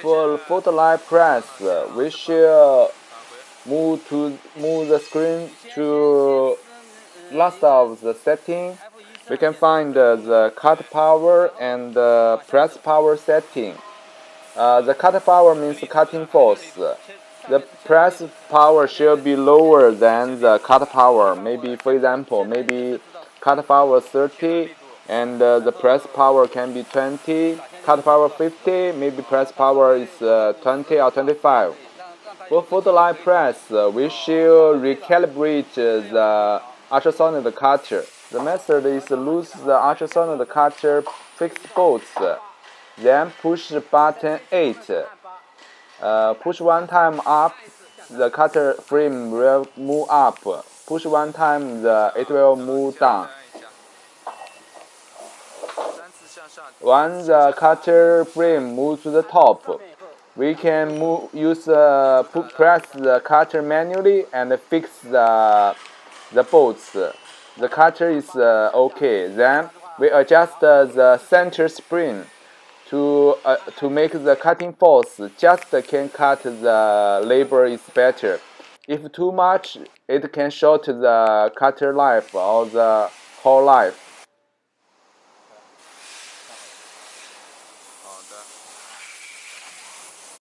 For photoline press, we should move the screen to last of the setting. We can find the cut power and the press power setting. The cut power means cutting force. The press power should be lower than the cut power. Maybe, for example, maybe cut power 30 and the press power can be 20. Cut power 50, maybe press power is 20 or 25. For photoline press, we should recalibrate the ultrasonic cutter. The method is lose the ultrasonic cutter fixed bolts, then push button 8. Push one time up, the cutter frame will move up. Push one time, it will move down. Once the cutter frame moves to the top, we can press the cutter manually and fix the bolts. The cutter is okay. Then we adjust the center spring to make the cutting force just can cut the labor is better. If too much, it can short the cutter life or the whole life.